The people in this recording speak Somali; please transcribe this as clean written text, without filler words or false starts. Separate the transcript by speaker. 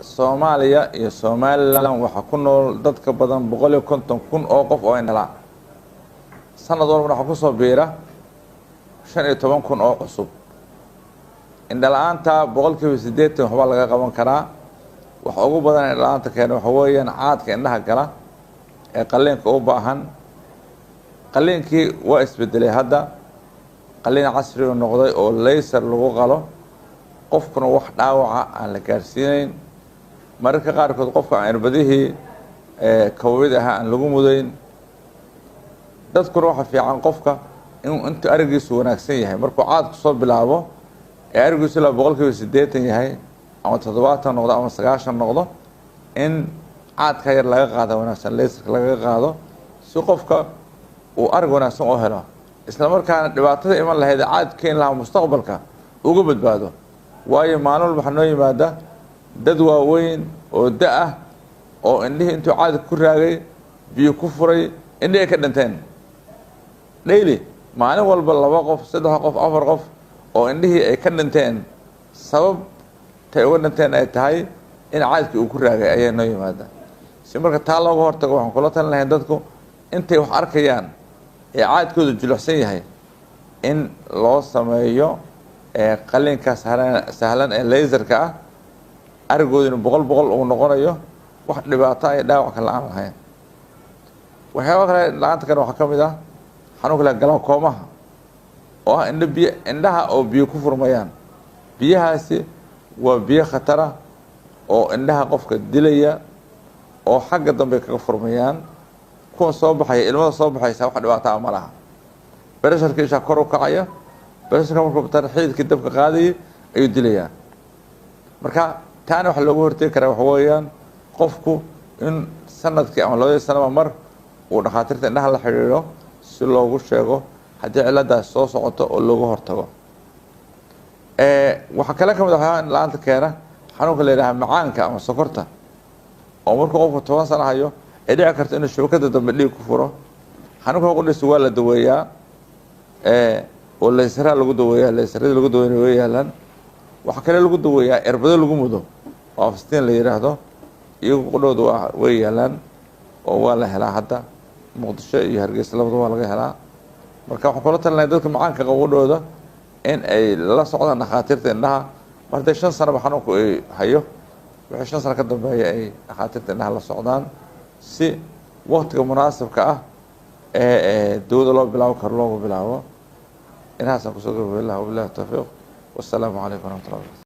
Speaker 1: Soomaaliya iyo Somaliland waxa ku nool dad ka badan 150,000 oo qof oo indhala sanad walba waxa ku soo biira 15,000 oo cusub indhalaanta 80% waxba laga qaban karaa wax ugu badan indhalaanta keena waxa weeyaan caadka indhaha gala ee qalliinka u baahan qalliinkii waa isbedelay hadda qalliin casri oo noqday oo laser lagu qalo qofkuna wax dhaawaca aan la gaarsiinayn mararka qaarkood qofka aan irbadihii kowid ah aan lagu mudayn dadkuna waxa fiican qofka inta arigiisu wanaagsan yahay markuu caadku soo bilaabo ee arigiisu la 80% yahay ama 70 noqdo ama 90 noqdo in caadka yar laga qaado wanaagsan laserka laga qaado si qofka uu arig wanaagsan oo helo isla markaana dhibaatada iman lahayd caadkeen laha mustaqbalka uga badbaado waayo maalin walba waxaa noo yimaada dad waaweyn oo da ah oo indhihii intuu caadi ku raagay biyo ku furay indhihii ka dhinteen daily maalin walba 2 qof 3 qof 4 qof oo indhihii ay ka dhinteen sabab tay uga dhinteen ay tahay in caadkii uu ku raagay ayaa noo yimaada si marka taa looga hortago waxaan kula talin lahayn dadku intay wax arkayaan ee caadkooda jilicsan yahay in loo sameeyo qalliinka sahlan ee laserka ah arigoodina 100% uu noqonayo wax dhibaato ay dhaawac kala aan lahayn waxyaabo kale laanta kan waxa kamid ah xanuunka glaucoma oo indhaha oo biyo ku furmayaan biyahaasi waa biyo khatar ah oo indhaha qofka dilaya oo xagga dambe kaga furmayaan kuwa soo baxay ilmada soo baxaysa wax dhibaato ah ma laha barasharkiisa kor u kacaya barasharka markuu tarxiidka dabka qaadayay ayuu dilayaa marka taana wax looga hortagi karaa waxa weeyaan qofku in sanadkii ama 2 sano mar uu dhaqaatiirta indhaha la xiriiro si loogu sheego haddii ciladaas soo socoto oo looga hortago waxa kale kamid ah laanta keena xanuunka la yiraahdo macaanka ama sokorta oo markuu qofku 10 sano hayo ay dhici karto inuu shabakada dambe dhiig ku furo xanuunka qudhiisu waa la daweeyaa oo laysara lagu daweeyaa laysarada lagu daweeyaa waxa kale lagu daweeyaa irbado lagu mudo oo afsteen la yiraahdo iyagu qudhoodu way yaalaan oo waa la helaa hadda Muqdisho iyo Hargeysa labadaba waa laga helaa marka waxa kula talinayaa dadka macaanka qowdhooda in ay la socdaan dhaqaatiirta indhaha markay 5 sano xanuunku ay hayo wixii 5 sano ka dambeeya ay dhaqaatiirta indhaha la socdaan si waqtiga munaasabka ah dawladda loo bilaabo karo loogu bilaabo inaasan ku soo gabagabeeyo billahi tawfiiq والسلام عليكم ورحمة الله وبركاته.